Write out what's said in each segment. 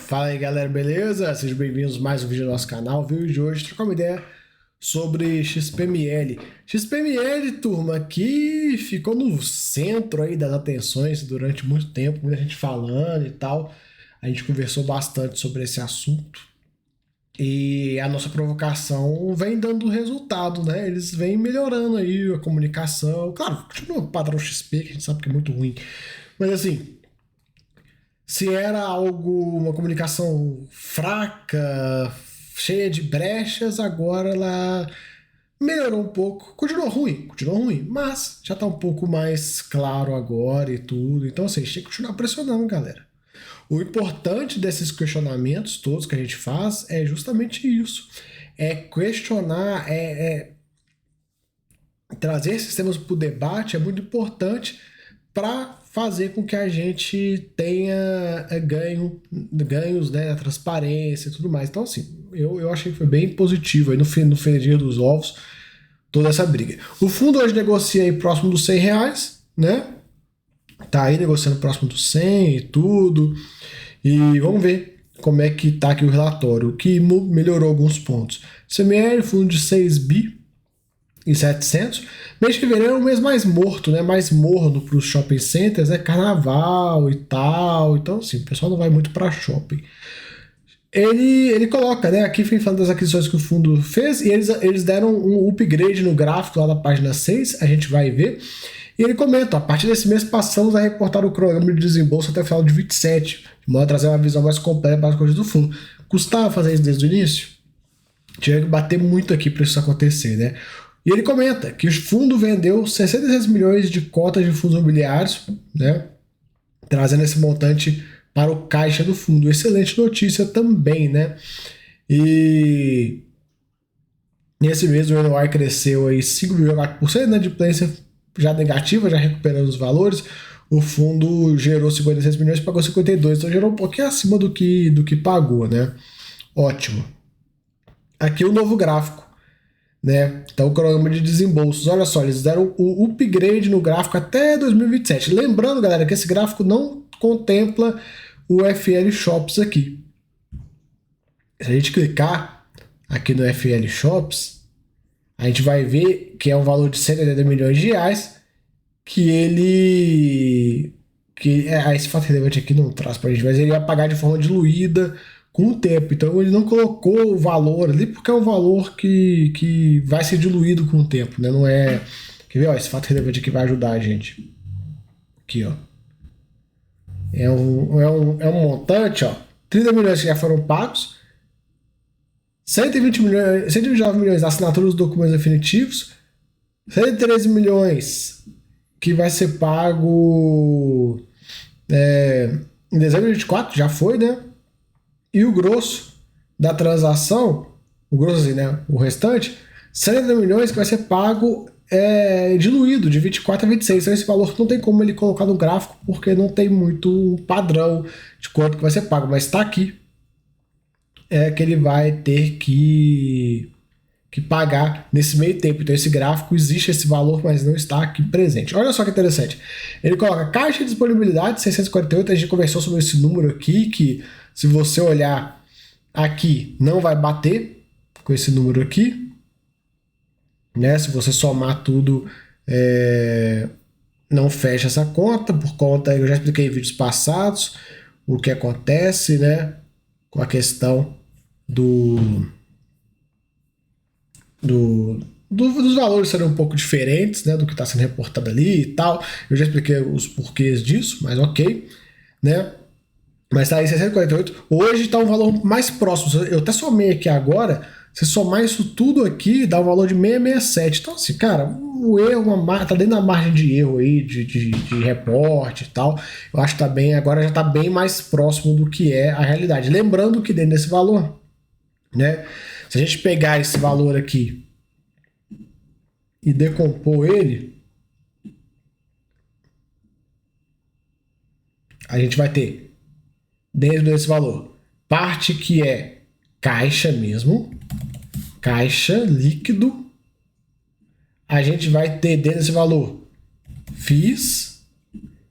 Fala aí galera, beleza? Sejam bem-vindos a mais um vídeo do nosso canal. O vídeo de hoje trocar uma ideia sobre XPML. XPML, turma, que ficou no centro aí das atenções durante muito tempo, muita gente falando e tal. A gente conversou bastante sobre esse assunto e a nossa provocação vem dando resultado, né? Eles vêm melhorando aí a comunicação. Claro, continua o padrão XP, que a gente sabe que é muito ruim, mas assim, se era algo, uma comunicação fraca, cheia de brechas, agora ela melhorou um pouco. Continuou ruim, mas já tá um pouco mais claro agora e tudo. Então, assim, a gente tem que continuar pressionando, galera. O importante desses questionamentos todos que a gente faz é justamente isso. É questionar, trazer sistemas para o debate é muito importante para fazer com que a gente tenha ganhos, né, na transparência e tudo mais. Então, assim, eu achei que foi bem positivo aí no frigir dos ovos toda essa briga. O fundo hoje negocia aí próximo dos R$100, né? Tá aí negociando próximo dos 100 e tudo. E vamos ver como é que tá aqui o relatório, o que melhorou alguns pontos. CML, fundo de 6 bi e 700. Mês de fevereiro é um mês mais morto, né? Mais morno para os shopping centers, é carnaval e tal. Então, assim, o pessoal não vai muito para shopping. Ele coloca, né? Aqui foi falando das aquisições que o fundo fez e eles deram um upgrade no gráfico lá na página 6, a gente vai ver. E ele comenta: a partir desse mês passamos a reportar o cronograma de desembolso até o final de 27, de modo a trazer uma visão mais completa para as coisas do fundo. Custava fazer isso desde o início? Tinha que bater muito aqui para isso acontecer, né? E ele comenta que o fundo vendeu 66 milhões de cotas de fundos imobiliários, né, trazendo esse montante para o caixa do fundo. Excelente notícia também, né? E nesse mês o NOI cresceu aí 5,4%, né, de plência já negativa, já recuperando os valores. O fundo gerou 56 milhões e pagou 52, então gerou um pouquinho acima do que pagou, né? Ótimo. Aqui o novo gráfico, né? Então, o cronograma de desembolsos, olha só, eles deram o upgrade no gráfico até 2027. Lembrando, galera, que esse gráfico não contempla o FL Shops aqui. Se a gente clicar aqui no FL Shops, a gente vai ver que é um valor de 180 milhões de reais que esse fato relevante aqui não traz pra gente, mas ele vai pagar de forma diluída com o tempo. Então ele não colocou o valor ali porque é um valor que vai ser diluído com o tempo, né? Não é. Quer ver? Ó, esse fato relevante aqui vai ajudar a gente. Aqui, ó. É um montante, ó. 30 milhões que já foram pagos, 120 milhões, 129 milhões da assinatura dos documentos definitivos, 113 milhões que vai ser pago em dezembro de 24, já foi, né? E o grosso da transação, o grosso assim, né? O restante, 130 milhões que vai ser pago diluído de 24 a 26. Então esse valor não tem como ele colocar no gráfico porque não tem muito padrão de quanto que vai ser pago, mas está aqui. É que ele vai ter que pagar nesse meio tempo. Então esse gráfico existe esse valor, mas não está aqui presente. Olha só que interessante. Ele coloca caixa de disponibilidade 648. A gente conversou sobre esse número aqui, que se você olhar aqui, não vai bater com esse número aqui, né? Se você somar tudo, não fecha essa conta, por conta, eu já expliquei em vídeos passados o que acontece, né, com a questão dos valores serem um pouco diferentes, né, do que está sendo reportado ali e tal. Eu já expliquei os porquês disso, mas ok, né? Mas tá aí 648. Hoje está um valor mais próximo. Eu até somei aqui agora. Se somar isso tudo aqui, dá um valor de 667. Então, assim, cara, o erro tá dentro da margem de erro aí, de reporte e tal. Eu acho que tá bem, agora já tá bem mais próximo do que é a realidade. Lembrando que dentro desse valor, né? Se a gente pegar esse valor aqui e decompor ele, a gente vai ter dentro desse valor parte que é caixa mesmo, caixa líquido. A gente vai ter dentro desse valor FIIs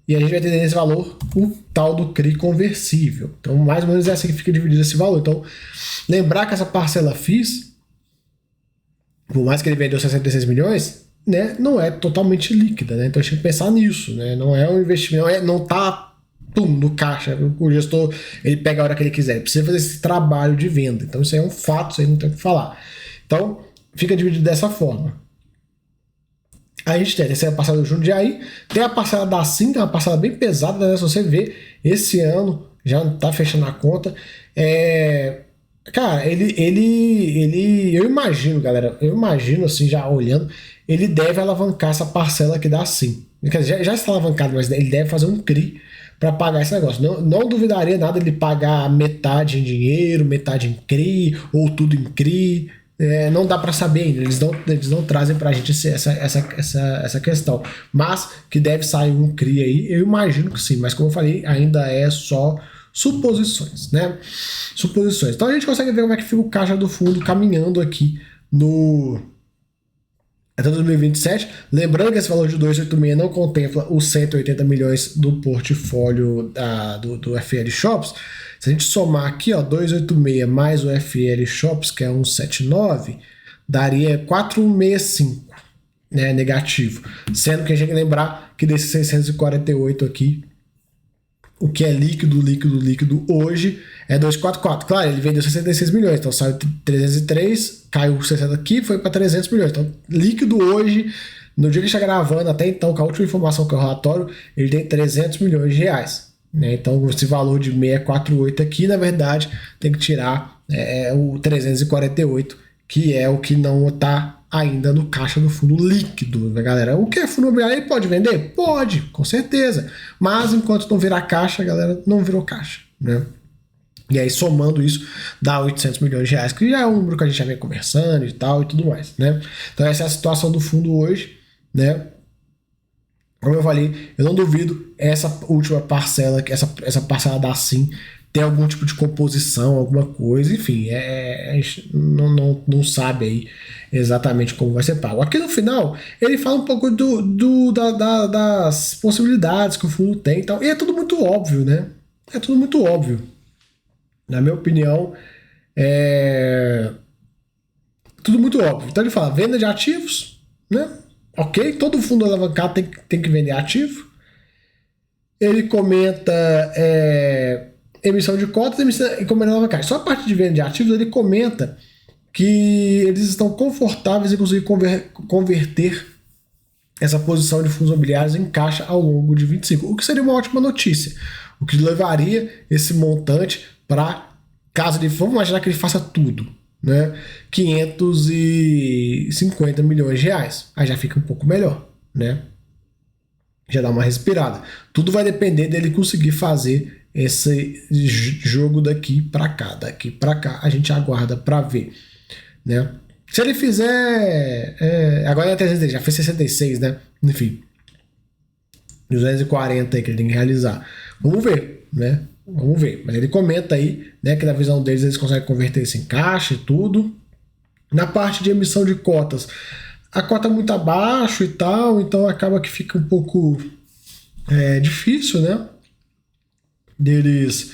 e a gente vai ter nesse valor o tal do CRI conversível. Então, mais ou menos é assim que fica dividido esse valor. Então, lembrar que essa parcela FIIs, por mais que ele vendeu 66 milhões, né, não é totalmente líquida, né? Então a gente tem que pensar nisso, né? Não é um investimento, não tá no caixa, o gestor ele pega a hora que ele quiser, ele precisa fazer esse trabalho de venda. Então isso aí é um fato, isso aí não tem o que falar. Então fica dividido dessa forma. Aí a gente tem essa parcela do Jundiaí, tem a parcela da Sim, que é uma parcela bem pesada, né? Se você ver, esse ano já tá fechando a conta. Cara, eu imagino, galera, assim, já olhando, ele deve alavancar essa parcela que dá Sim. Quer dizer, já está alavancado, mas ele deve fazer um CRI para pagar esse negócio. Não duvidaria nada ele pagar metade em dinheiro, metade em CRI, ou tudo em CRI. Não dá para saber ainda, eles não trazem para a gente essa questão, mas que deve sair um CRI aí, eu imagino que sim, mas como eu falei, ainda é só suposições, né? Suposições. Então a gente consegue ver como é que fica o caixa do fundo caminhando aqui até 2027. Lembrando que esse valor de 286 não contempla os 180 milhões do portfólio do FL Shops. Se a gente somar aqui, ó, 286 mais o FL Shops, que é 179, daria 465, né, negativo. Sendo que a gente tem que lembrar que desses 648 aqui, o que é líquido hoje é 244. Claro, ele vendeu 66 milhões, então saiu 303, caiu 60 aqui, foi para 300 milhões. Então, líquido hoje, no dia que está gravando, até então, com a última informação que é o relatório, ele tem 300 milhões de reais. Né? Então, esse valor de 648 aqui, na verdade, tem que tirar o 348, que é o que não está ainda no caixa do fundo líquido, né, galera? O que é fundo imobiliário? Ele pode vender? Pode, com certeza. Mas enquanto não virar caixa, galera, não virou caixa, né? E aí, somando isso, dá 800 milhões de reais, que já é um número que a gente já vem conversando e tal e tudo mais, né? Então essa é a situação do fundo hoje, né? Como eu falei, eu não duvido essa última parcela, essa parcela da Sim, ter algum tipo de composição, alguma coisa, enfim, a gente não sabe aí exatamente como vai ser pago. Aqui no final, ele fala um pouco das possibilidades que o fundo tem e tal, e é tudo muito óbvio, né? É tudo muito óbvio. Na minha opinião, é tudo muito óbvio. Então ele fala, venda de ativos, né? Ok, todo fundo alavancado tem que vender ativo. Ele comenta emissão de cotas e comenta alavancagem. Só a parte de venda de ativos, ele comenta que eles estão confortáveis em conseguir converter essa posição de fundos imobiliários em caixa ao longo de 25, o que seria uma ótima notícia, o que levaria esse montante para, caso ele, vamos imaginar que ele faça tudo, né, 550 milhões de reais, aí já fica um pouco melhor, né, já dá uma respirada. Tudo vai depender dele conseguir fazer esse jogo daqui para cá a gente aguarda para ver, né. Se ele fizer, agora é 300, já fez 66, né? Enfim, 240 aí que ele tem que realizar. Vamos ver, né? Vamos ver. Mas ele comenta aí, né, que na visão deles eles conseguem converter isso em caixa e tudo. Na parte de emissão de cotas, a cota é muito abaixo e tal, então acaba que fica um pouco difícil, né? Deles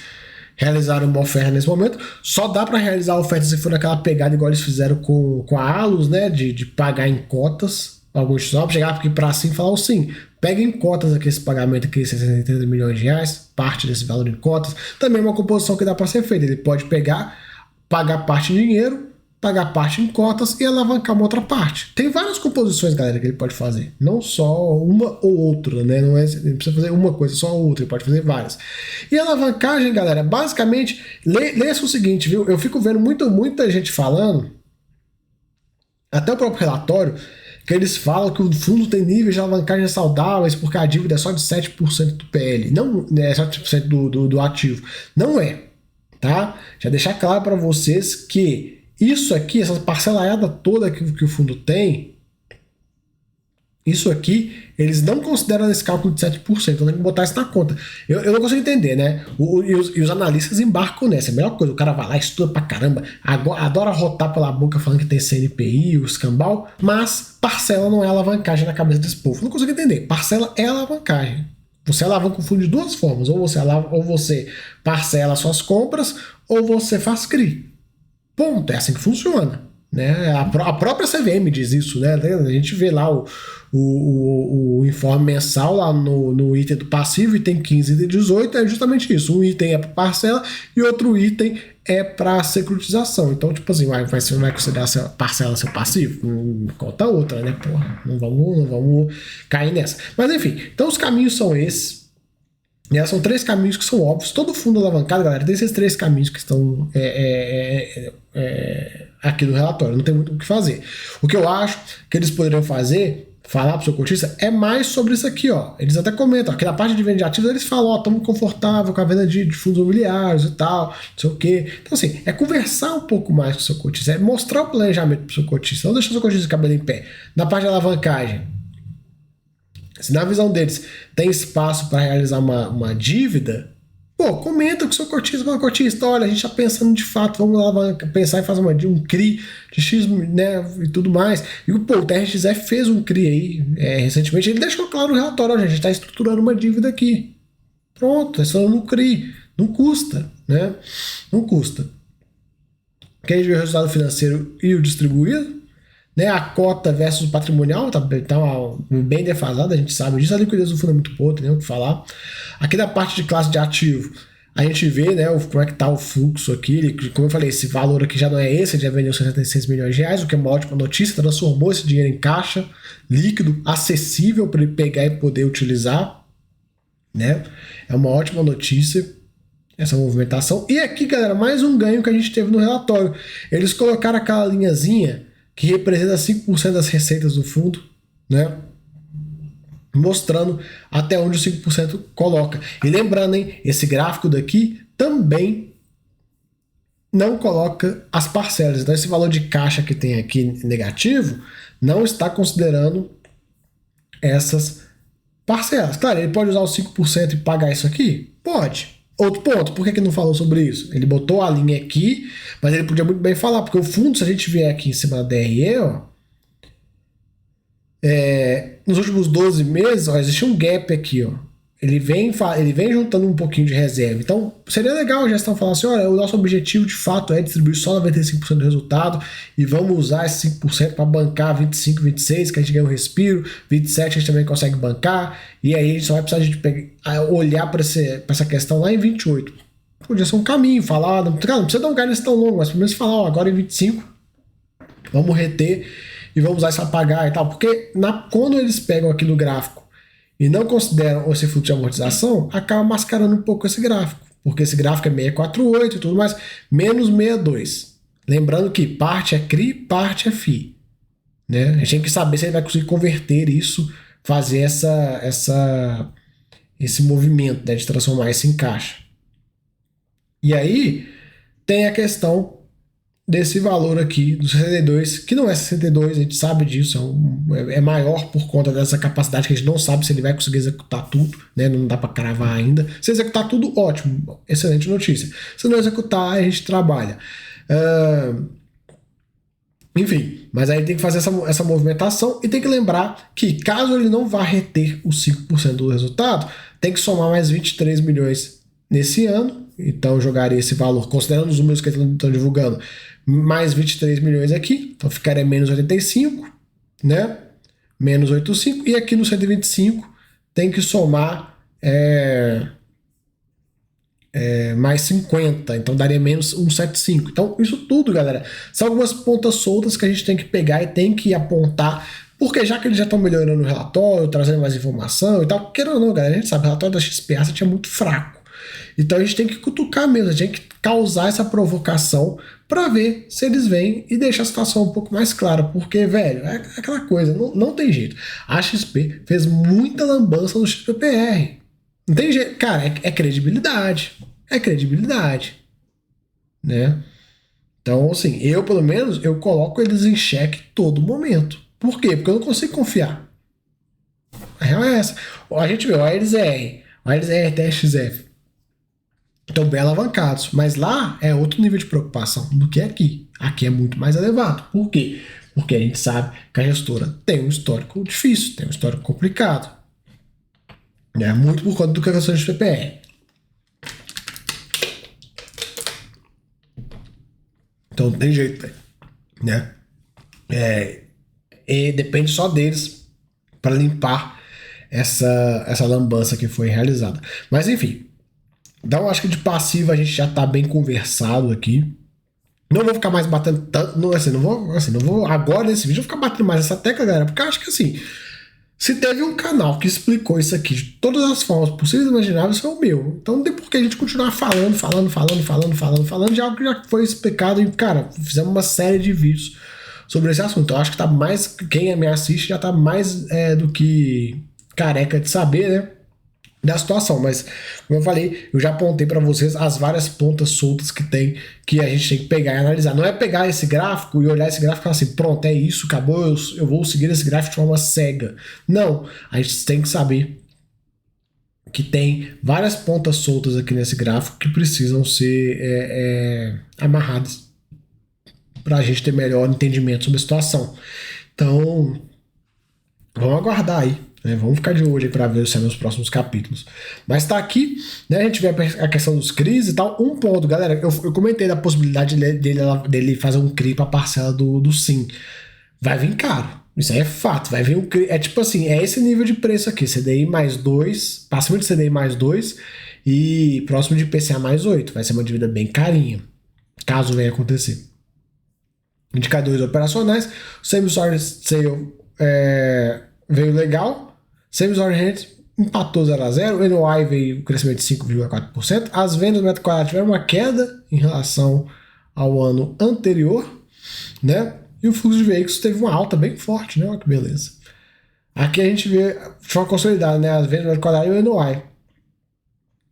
realizaram uma oferta nesse momento. Só dá para realizar a oferta se for naquela pegada igual eles fizeram com a Alus, né? De pagar em cotas. Alguns só chegar aqui para assim e falar sim, pega em cotas aqui esse pagamento aqui, 630 milhões de reais, parte desse valor em cotas. Também é uma composição que dá para ser feita. Ele pode pagar parte em dinheiro, pagar parte em cotas e alavancar uma outra parte. Tem várias composições, galera, que ele pode fazer. Não só uma ou outra, né? Não precisa fazer uma coisa, só outra. Ele pode fazer várias. E a alavancagem, galera, basicamente, leia-se o seguinte, viu? Eu fico vendo muita gente falando, até o próprio relatório, que eles falam que o fundo tem níveis de alavancagem saudáveis porque a dívida é só de 7% do PL. Não é só 7% do ativo. Não é, tá? Já deixar claro para vocês que isso aqui, essa parcelaiada toda que o fundo tem, isso aqui, eles não consideram esse cálculo de 7%, então tem que botar isso na conta. Eu não consigo entender, né? E os analistas embarcam nessa, é a melhor coisa, o cara vai lá, estuda pra caramba, adora rotar pela boca falando que tem CNPI, o escambau, mas parcela não é alavancagem na cabeça desse povo. Não consigo entender, parcela é alavancagem. Você alavanca o fundo de duas formas. Ou você parcela suas compras, ou você faz CRI. Ponto. É assim que funciona. Né? A própria CVM diz isso, né? A gente vê lá o informe mensal lá no item do passivo, item 15 e 18, é justamente isso. Um item é para parcela e outro item é para securitização. Então, tipo assim, você não vai considerar a parcela seu passivo? Conta outra, né? Porra, não vamos cair nessa. Mas enfim, então os caminhos são esses. São três caminhos que são óbvios. Todo fundo alavancado, galera, tem esses três caminhos que estão aqui no relatório. Não tem muito o que fazer. O que eu acho que eles poderiam fazer, falar para o seu cotista, é mais sobre isso aqui, ó. Eles até comentam, aqui na parte de venda de ativos, eles falam, ó, estamos confortável com a venda de fundos imobiliários e tal, não sei o quê. Então, assim, é conversar um pouco mais com o seu cotista, é mostrar o planejamento para o seu cotista, não deixar o seu cotista de cabelo em pé. Na parte de alavancagem, se na visão deles tem espaço para realizar uma dívida, pô, comenta com o seu cotista, fala, cotista, olha, a gente está pensando de fato, vamos lá pensar em fazer um CRI de X, né, e tudo mais. E pô, o TRXF fez um CRI aí recentemente, ele deixou claro no relatório, a gente está estruturando uma dívida aqui. Pronto, é só no CRI, não custa, né? Não custa. Quem vê o resultado financeiro e o distribuído, né, a cota versus o patrimonial tá bem defasada, a gente sabe disso. A liquidez do fundo é muito boa, tem nem o que falar. Aqui na parte de classe de ativo, a gente vê, né, como é que tá o fluxo aqui. Como eu falei, esse valor aqui já não é esse, ele já vendeu 66 milhões de reais, o que é uma ótima notícia, transformou esse dinheiro em caixa líquido, acessível para ele pegar e poder utilizar, né? É uma ótima notícia essa movimentação. E aqui, galera, mais um ganho que a gente teve no relatório. Eles colocaram aquela linhazinha que representa 5% das receitas do fundo, né? Mostrando até onde o 5% coloca. E lembrando, hein, esse gráfico daqui também não coloca as parcelas. Então esse valor de caixa que tem aqui negativo não está considerando essas parcelas. Claro, ele pode usar os 5% e pagar isso aqui? Pode. Outro ponto, por que não falou sobre isso? Ele botou a linha aqui, mas ele podia muito bem falar, porque o fundo, se a gente vier aqui em cima da DRE, ó, nos últimos 12 meses, ó, existe um gap aqui, ó. Ele vem juntando um pouquinho de reserva. Então, seria legal a gestão falar assim, olha, o nosso objetivo de fato é distribuir só 95% do resultado e vamos usar esse 5% para bancar 25, 26, que a gente ganha um respiro, 27 a gente também consegue bancar, e aí a gente só vai precisar de olhar para essa questão lá em 28. Podia ser um caminho, falar, não precisa dar um guidance tão longo, mas pelo menos falar, ó, agora em 25, vamos reter e vamos usar isso para pagar e tal, porque quando eles pegam aqui no gráfico e não consideram esse fluxo de amortização, acaba mascarando um pouco esse gráfico, porque esse gráfico é 648 e tudo mais, menos 62. Lembrando que parte é CRI, parte é FI. Né? A gente tem que saber se ele vai conseguir converter isso, fazer esse movimento, né, de transformar isso em caixa. E aí tem a questão desse valor aqui, do 62, que não é 62, a gente sabe disso, é maior por conta dessa capacidade que a gente não sabe se ele vai conseguir executar tudo, né? Não dá para cravar ainda. Se executar tudo, ótimo, excelente notícia. Se não executar, a gente trabalha. Enfim, mas aí tem que fazer essa movimentação e tem que lembrar que caso ele não vá reter os 5% do resultado, tem que somar mais 23 milhões nesse ano. Então eu jogaria esse valor, considerando os números que eles estão divulgando, mais 23 milhões aqui, então ficaria menos 85, né? Menos 85, e aqui no 125 tem que somar mais 50, então daria menos 175. Então isso tudo, galera, são algumas pontas soltas que a gente tem que pegar e tem que apontar, porque já que eles já estão melhorando o relatório, trazendo mais informação e tal, queira ou não, galera, a gente sabe, o relatório da XPA tinha muito fraco. Então a gente tem que cutucar mesmo, a gente tem que causar essa provocação para ver se eles vêm e deixar a situação um pouco mais clara, porque, velho, é aquela coisa, não tem jeito. A XP fez muita lambança no XPPR. Não tem jeito, cara, é credibilidade. É credibilidade. Né? Então, assim, eu, pelo menos, eu coloco eles em xeque todo momento. Por quê? Porque eu não consigo confiar. A real é essa. A gente vê o ALZR, TXF. Estão bem alavancados, mas lá é outro nível de preocupação do que aqui. Aqui é muito mais elevado. Por quê? Porque a gente sabe que a gestora tem um histórico difícil, tem um histórico complicado. né? Muito por conta do que a questão de PPR. Então não tem jeito, né? E depende só deles para limpar essa lambança que foi realizada. Mas enfim, então acho que de passiva a gente já tá bem conversado aqui. Não vou ficar mais batendo tanto. Não, não vou agora nesse vídeo eu vou ficar batendo mais essa tecla, galera, porque eu acho que assim, se teve um canal que explicou isso aqui de todas as formas possíveis e imagináveis, foi o meu. Então não tem por que a gente continuar falando de algo que já foi explicado. E, cara, fizemos uma série de vídeos sobre esse assunto. Então acho que tá mais. Quem me assiste já tá mais do que careca de saber, né? Da situação, mas como eu falei, eu já apontei para vocês as várias pontas soltas que tem, que a gente tem que pegar e analisar. Não é pegar esse gráfico e olhar esse gráfico e falar assim, pronto, é isso, acabou, eu vou seguir esse gráfico de forma cega. Não, a gente tem que saber que tem várias pontas soltas aqui nesse gráfico que precisam ser amarradas para a gente ter melhor entendimento sobre a situação. Então, vamos aguardar aí, né? Vamos ficar de olho para ver se nos próximos capítulos. Mas tá aqui, né? A gente vê a questão dos CRIs e tal. Um ponto, galera, eu comentei da possibilidade dele fazer um CRI para a parcela do SIM. Vai vir caro. Isso aí é fato. Vai vir um CRI. É tipo assim, é esse nível de preço aqui. CDI mais 2, acima de CDI mais 2 e próximo de IPCA mais 8. Vai ser uma dívida bem carinha, caso venha acontecer. Indicadores operacionais. Same-store sale veio legal. Same-store rent empatou 0 a 0. O NOI veio um crescimento de 5,4%. As vendas do metro quadrado tiveram uma queda em relação ao ano anterior, né? E o fluxo de veículos teve uma alta bem forte, né? Olha que beleza. Aqui a gente vê de forma consolidada, né? As vendas do metro quadrado e o NOI.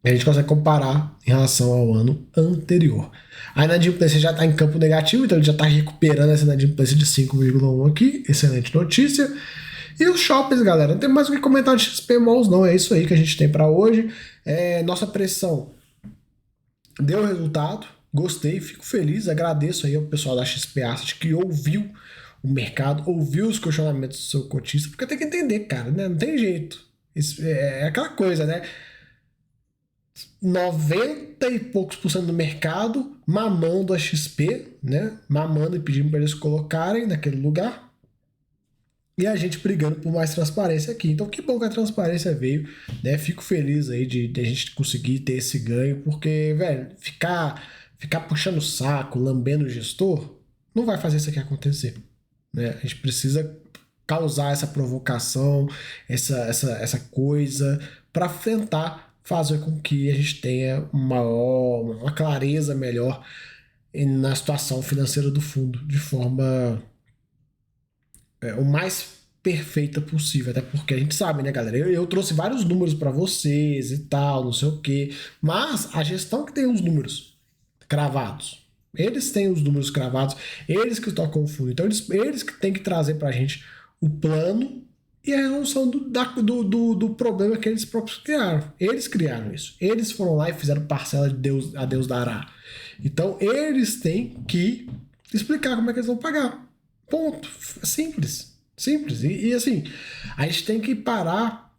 A gente consegue comparar em relação ao ano anterior. A inadimplência já está em campo negativo, então ele já está recuperando essa inadimplência de 5,1 aqui. Excelente notícia. E os shoppings, galera, não tem mais o que comentar de XP Malls, não. É isso aí que a gente tem para hoje. Nossa pressão deu resultado. Gostei, fico feliz. Agradeço aí ao pessoal da XP Asset que ouviu o mercado, ouviu os questionamentos do seu cotista, porque tem que entender, cara, né? Não tem jeito. Isso é aquela coisa, né? 90 e poucos por cento do mercado mamando a XP, né? Mamando e pedindo para eles colocarem naquele lugar. E a gente brigando por mais transparência aqui. Então, que bom que a transparência veio, né? Fico feliz aí de a gente conseguir ter esse ganho, porque, velho, ficar puxando o saco, lambendo o gestor, não vai fazer isso aqui acontecer, né? A gente precisa causar essa provocação, essa coisa, para tentar fazer com que a gente tenha uma clareza melhor na situação financeira do fundo, de forma o mais perfeita possível, até porque a gente sabe, né, galera? Eu trouxe vários números para vocês e tal, não sei o quê, mas a gestão que tem os números cravados, eles têm os números cravados, eles que tocam o fundo, então eles que têm que trazer para a gente o plano e a resolução do problema que eles próprios criaram. Eles criaram isso. Eles foram lá e fizeram parcela de Deus, a Deus dará. Então, eles têm que explicar como é que eles vão pagar. Ponto. Simples. Simples. E assim, a gente tem que parar.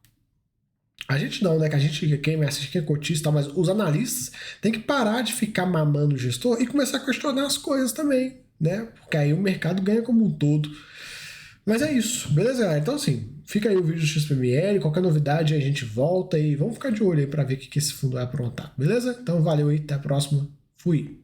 A gente não, né? Que a gente, quem me assiste, quem é cotista, mas os analistas têm que parar de ficar mamando o gestor e começar a questionar as coisas também, né? Porque aí o mercado ganha como um todo. Mas é isso, beleza, galera? Então, assim, fica aí o vídeo do XPML, qualquer novidade a gente volta e vamos ficar de olho aí pra ver o que esse fundo vai aprontar, beleza? Então, valeu aí, até a próxima, fui!